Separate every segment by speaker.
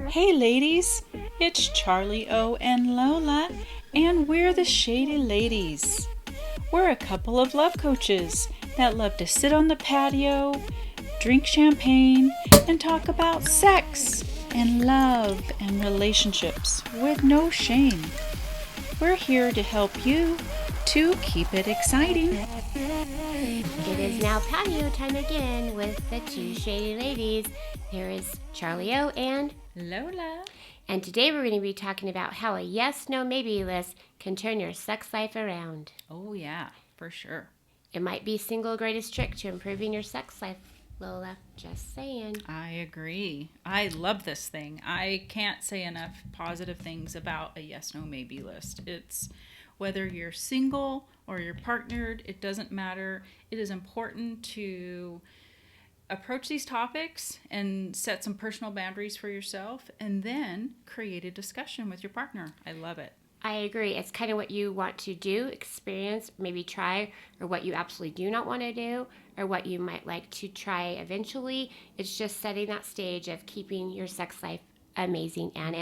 Speaker 1: Hey ladies, it's Charlie O and Lola, and we're the Shady Ladies. We're a couple of love coaches that love to sit on the patio, drink champagne, and talk about sex and love and relationships with no shame. We're here to help you to keep it exciting.
Speaker 2: It is now patio time again with the two shady ladies. Here is Charlie O and
Speaker 1: Lola.
Speaker 2: And today we're going to be talking about how a yes, no, maybe list can turn your sex life around.
Speaker 1: Oh yeah, for sure.
Speaker 2: It might be single greatest trick to improving your sex life, Lola. Just saying.
Speaker 1: I agree. I love this thing. I can't say enough positive things about a yes, no, maybe list. It's whether you're single or you're partnered, it doesn't matter. It is important to approach these topics and set some personal boundaries for yourself and then create a discussion with your partner. I love it.
Speaker 2: I agree. It's kind of what you want to do, experience, maybe try, or what you absolutely do not want to do, or what you might like to try eventually. It's just setting that stage of keeping your sex life amazing and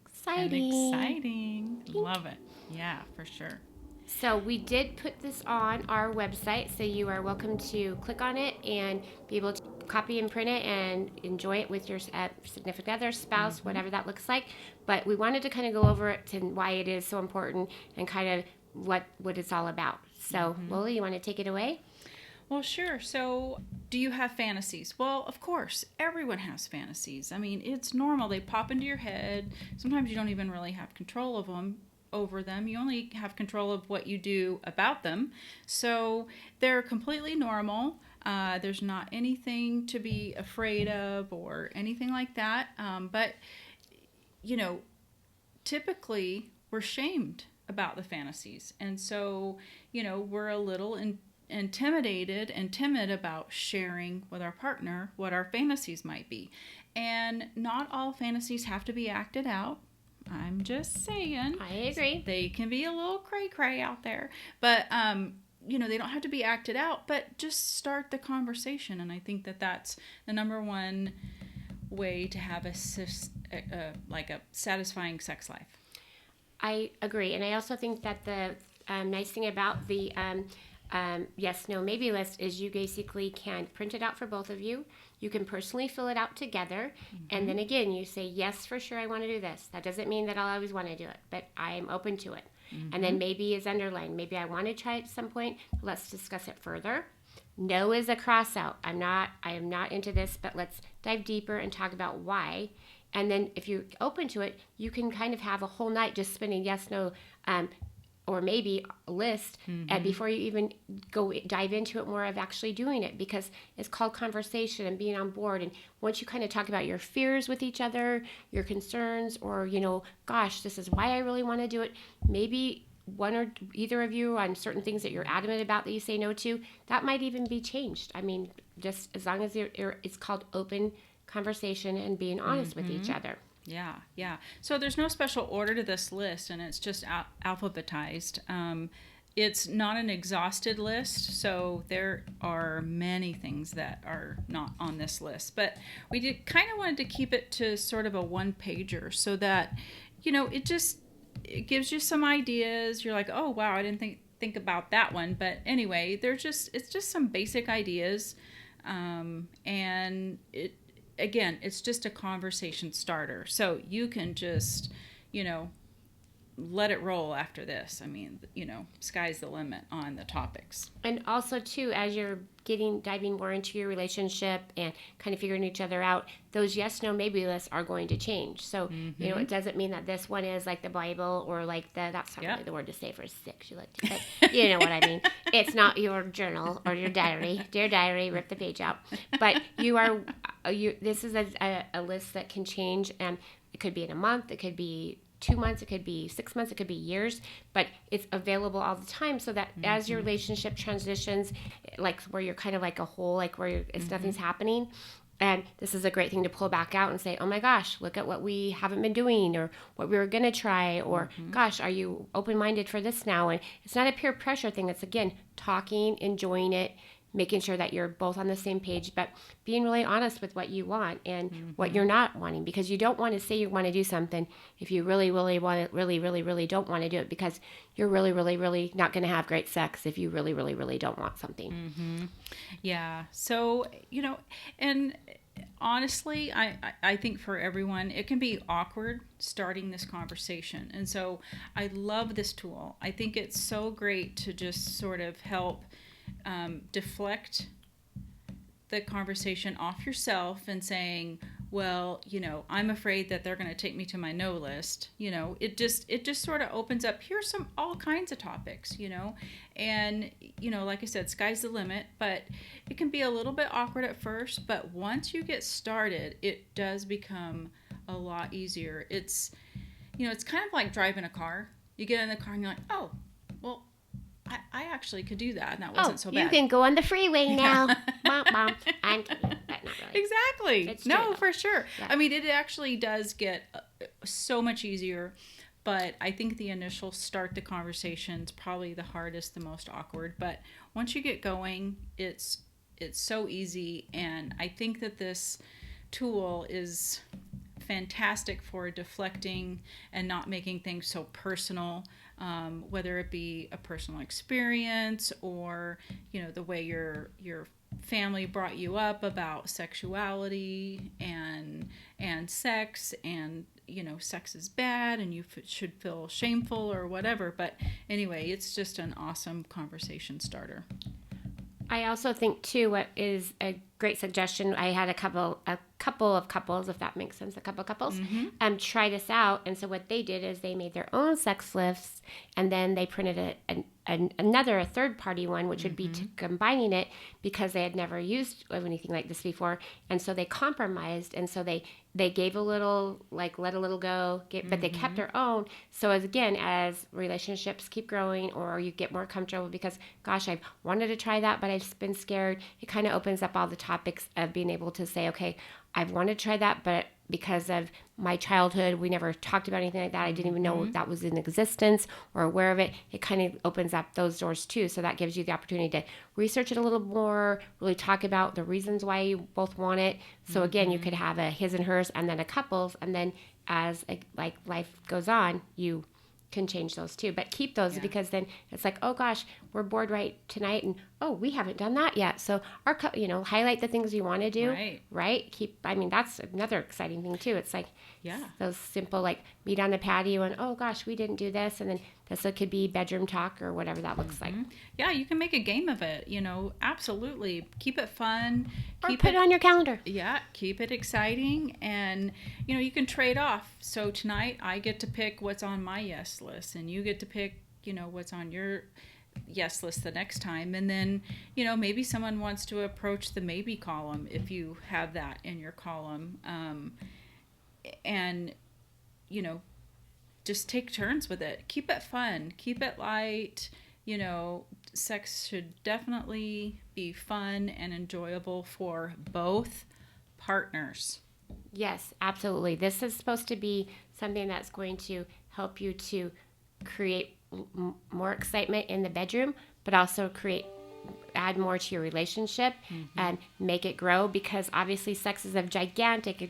Speaker 2: exciting.
Speaker 1: And exciting. Love it. Yeah, for sure.
Speaker 2: So we did put this on our website, so you are welcome to click on it and be able to copy and print it and enjoy it with your significant other, spouse, whatever that looks like. But we wanted to kind of go over it and why it is so important and kind of what it's all about. So Lola, you want to take it away?
Speaker 1: Well, sure. So, do you have fantasies? Well, of course, everyone has fantasies. I mean, it's normal. They pop into your head. Sometimes you don't even really have control of them over them. You only have control of what you do about them. So, they're completely normal. There's not anything to be afraid of or anything like that. But, you know, typically we're shamed about the fantasies. And so, we're a little intimidated and timid about sharing with our partner what our fantasies might be. And not all fantasies have to be acted out. I'm just saying.
Speaker 2: I agree.
Speaker 1: They can be a little cray-cray out there. But, they don't have to be acted out, but just start the conversation. And I think that that's the number one way to have a satisfying sex life.
Speaker 2: I agree. And I also think that the nice thing about the yes, no, maybe list is you basically can print it out for both of you. You can personally fill it out together. And then again, you say, yes, for sure, I want to do this. That doesn't mean that I'll always want to do it, but I am open to it. And then maybe is underlined. Maybe I want to try it at some point. Let's discuss it further. No is a cross out. I am not into this, but let's dive deeper and talk about why. And then if you're open to it, you can kind of have a whole night just spending yes, no, or maybe a list and before you even go dive into it more of actually doing it, because it's called conversation and being on board. And once you kind of talk about your fears with each other, your concerns, or gosh, this is why I really want to do it, maybe one or either of you on certain things that you're adamant about that you say no to, that might even be changed. I mean, just as long as it's called open conversation and being honest with each other.
Speaker 1: Yeah. So there's no special order to this list, and it's just alphabetized. It's not an exhausted list, so there are many things that are not on this list. But we kind of wanted to keep it to sort of a one-pager so that, it gives you some ideas. You're like, oh, wow, I didn't think about that one. But anyway, it's just some basic ideas, and it's just a conversation starter. So you can just, let it roll after this. I mean, sky's the limit on the topics.
Speaker 2: And also, too, as you're diving more into your relationship and kind of figuring each other out, those yes, no, maybe lists are going to change. So, it doesn't mean that this one is like the Bible or like that's not really the word to say for sex. You like to, but you know what I mean. It's not your journal or your diary. Dear diary, rip the page out. But this is a list that can change, and it could be in a month. It could be 2 months, it could be 6 months, it could be years, but it's available all the time so that as your relationship transitions, like where you're kind of like a hole, like where nothing's happening, and this is a great thing to pull back out and say, oh my gosh, look at what we haven't been doing or what we were going to try, or gosh, are you open-minded for this now? And it's not a peer pressure thing. It's, again, talking, enjoying it, making sure that you're both on the same page, but being really honest with what you want and what you're not wanting, because you don't want to say you want to do something if you really, really want it, really don't want to do it, because you're really not going to have great sex if you really don't want something.
Speaker 1: Yeah. So, and honestly, I think for everyone, it can be awkward starting this conversation. And so I love this tool. I think it's so great to just sort of help deflect the conversation off yourself and saying, well, I'm afraid that they're going to take me to my no list. It just sort of opens up. Here's all kinds of topics, and, like I said, sky's the limit, but it can be a little bit awkward at first. But once you get started, it does become a lot easier. It's kind of like driving a car. You get in the car and you're like, oh, well, I actually could do that, and that wasn't so bad.
Speaker 2: You can go on the freeway now. Mom. I'm kidding, but not really.
Speaker 1: Exactly.
Speaker 2: It's true,
Speaker 1: no,
Speaker 2: though.
Speaker 1: for sure.
Speaker 2: Yeah.
Speaker 1: I mean, it actually does get so much easier, but I think the initial start the conversation's probably the hardest, the most awkward. But once you get going, it's so easy, and I think that this tool is fantastic for deflecting and not making things so personal, whether it be a personal experience or the way your family brought you up about sexuality and sex, and sex is bad and you should feel shameful or whatever. But anyway, it's just an awesome conversation starter.
Speaker 2: I also think too, what is a great suggestion, I had a couple of couples, if that makes sense, couples, try this out. And so what they did is they made their own sex lists, and then they printed a third party one, which would be combining it, because they had never used anything like this before. And so they compromised, and so they gave a little, like let a little go, but they kept their own. So as relationships keep growing, or you get more comfortable, because gosh, I've wanted to try that, but I've been scared, it kind of opens up all the topics of being able to say, okay, I've wanted to try that, but because of my childhood, we never talked about anything like that. I didn't even know that was in existence or aware of it. It kind of opens up those doors too. So that gives you the opportunity to research it a little more, really talk about the reasons why you both want it. So again, you could have a his and hers, and then a couple's, and then as like life goes on, you can change those too, but keep those, because then it's like, oh gosh, we're bored right tonight, and oh, we haven't done that yet. So our highlight the things you want to do, right? That's another exciting thing too. It's like those simple, like meet on the patio, and oh gosh, we didn't do this, and then this could be bedroom talk or whatever that looks like.
Speaker 1: Yeah, you can make a game of it. Absolutely keep it fun.
Speaker 2: Or put it on your calendar.
Speaker 1: Yeah, keep it exciting, and you can trade off. So tonight I get to pick what's on my yes list, and you get to pick what's on your yes list the next time. And then maybe someone wants to approach the maybe column if you have that in your column, and just take turns with it. Keep it fun, keep it light. Sex should definitely be fun and enjoyable for both partners.
Speaker 2: Yes, absolutely. This is supposed to be something that's going to help you to create more excitement in the bedroom, but also add more to your relationship and make it grow, because obviously sex is a gigantic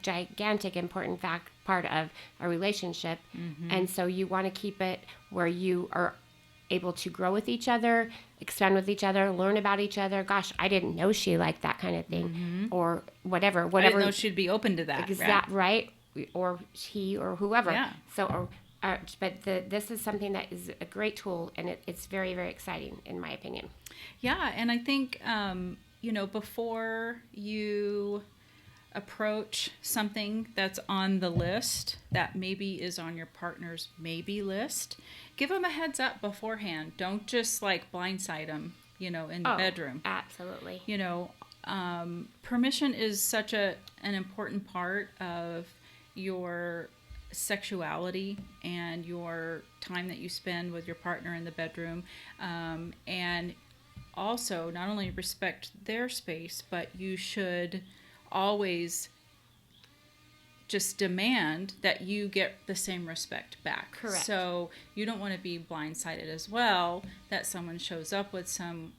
Speaker 2: important part of a relationship. And so you want to keep it where you are able to grow with each other, expand with each other, learn about each other. Gosh, I didn't know she liked that kind of thing, or whatever.
Speaker 1: I didn't know she'd be open to that.
Speaker 2: Right? Or he or whoever.
Speaker 1: Yeah.
Speaker 2: So, this is something that is a great tool, and it's very, very exciting in my opinion.
Speaker 1: Yeah, and I think before you approach something that's on the list that maybe is on your partner's maybe list, give them a heads up beforehand. Don't just like blindside them, in the bedroom.
Speaker 2: Absolutely.
Speaker 1: Permission is such an important part of your sexuality and your time that you spend with your partner in the bedroom, and also not only respect their space, but you should always just demand that you get the same respect back.
Speaker 2: Correct.
Speaker 1: So you don't want to be blindsided as well, that someone shows up with some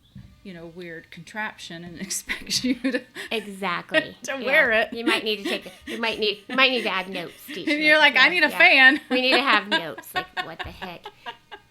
Speaker 1: weird contraption and expects you to
Speaker 2: Exactly.
Speaker 1: to wear it.
Speaker 2: You might need to you might need to add notes.
Speaker 1: And you're like, I need a fan.
Speaker 2: We need to have notes. Like, what the heck?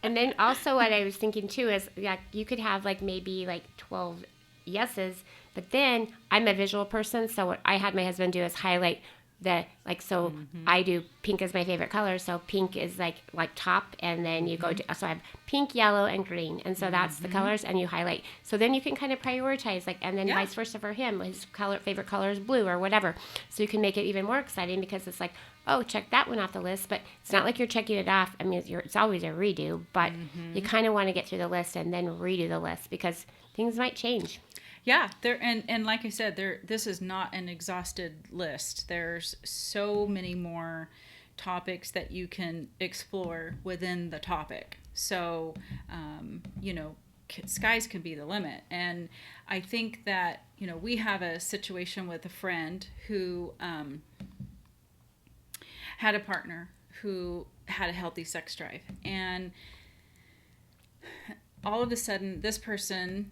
Speaker 2: And then also what I was thinking too is, like, you could have like maybe like 12 yeses, but then I'm a visual person, so what I had my husband do is highlight the, like, so I do pink is my favorite color, so pink is like top, and then you go to, so I have pink, yellow, and green, and so that's the colors, and you highlight. So then you can kind of prioritize, like, and then vice versa for him. His favorite color is blue or whatever. So you can make it even more exciting, because it's like, oh, check that one off the list, but it's not like you're checking it off. I mean, it's always a redo, but you kind of want to get through the list and then redo the list, because things might change.
Speaker 1: Yeah, and like I said, this is not an exhausted list. There's so many more topics that you can explore within the topic. So, skies can be the limit. And I think that, we have a situation with a friend who had a partner who had a healthy sex drive. And all of a sudden, this person,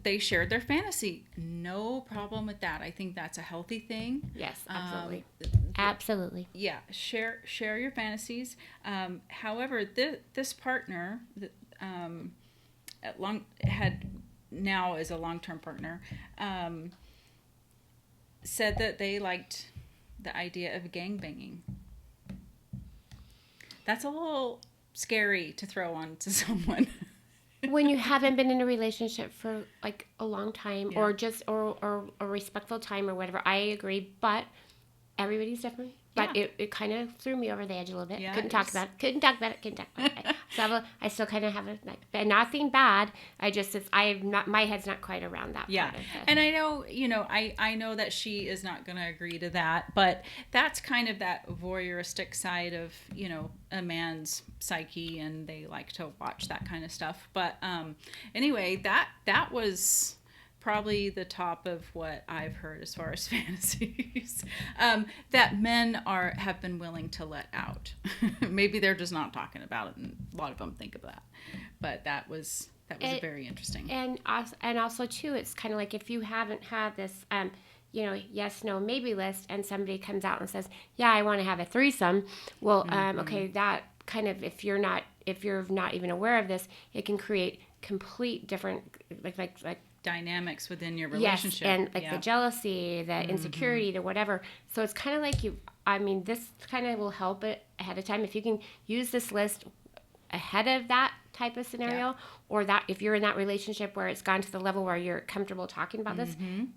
Speaker 1: they shared their fantasy. No problem with that. I think that's a healthy thing.
Speaker 2: Yes, absolutely. Absolutely.
Speaker 1: Yeah, share your fantasies. However, this partner now is a long-term partner, said that they liked the idea of gangbanging. That's a little scary to throw on to someone.
Speaker 2: When you haven't been in a relationship for like a long time, or just or a respectful time or whatever, I agree, but everybody's different. But it kind of threw me over the edge a little bit. Couldn't talk about it. So I still kind of have nothing bad. My head's not quite around that.
Speaker 1: Yeah.
Speaker 2: Part of it.
Speaker 1: And I know, I know that she is not going to agree to that, but that's kind of that voyeuristic side of, a man's psyche, and they like to watch that kind of stuff. But anyway, that was probably the top of what I've heard as far as fantasies that men have been willing to let out. Maybe they're just not talking about it, and a lot of them think of that. But that was very interesting.
Speaker 2: And also too, it's kind of like, if you haven't had this yes, no, maybe list, and somebody comes out and says, yeah, I want to have a threesome. Well, okay, that kind of, if you're not even aware of this, it can create complete different like
Speaker 1: dynamics within your relationship.
Speaker 2: Yes, and the jealousy, the insecurity, the whatever. So it's kind of like this kind of will help it ahead of time. If you can use this list ahead of that type of scenario, or that if you're in that relationship where it's gone to the level where you're comfortable talking about this,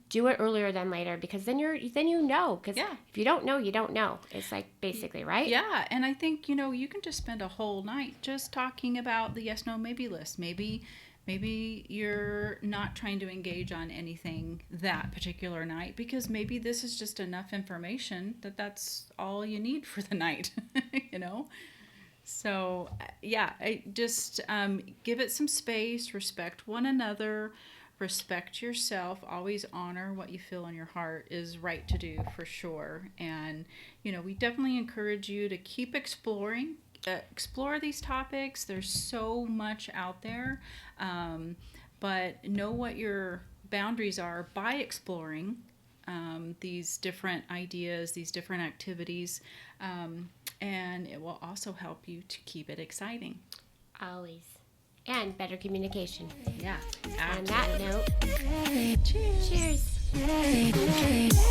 Speaker 2: do it earlier than later, because then you know. Because if you don't know, you don't know. It's like, basically, right?
Speaker 1: Yeah, and I think, you can just spend a whole night just talking about the yes, no, maybe list. Maybe you're not trying to engage on anything that particular night, because maybe this is just enough information that's all you need for the night, So, I just give it some space, respect one another, respect yourself, always honor what you feel in your heart is right to do, for sure. And, we definitely encourage you to keep exploring. Explore these topics. There's so much out there, but know what your boundaries are by exploring these different ideas, these different activities, and it will also help you to keep it exciting.
Speaker 2: Always. And better communication.
Speaker 1: Yeah.
Speaker 2: On that note,
Speaker 1: cheers.
Speaker 2: Cheers.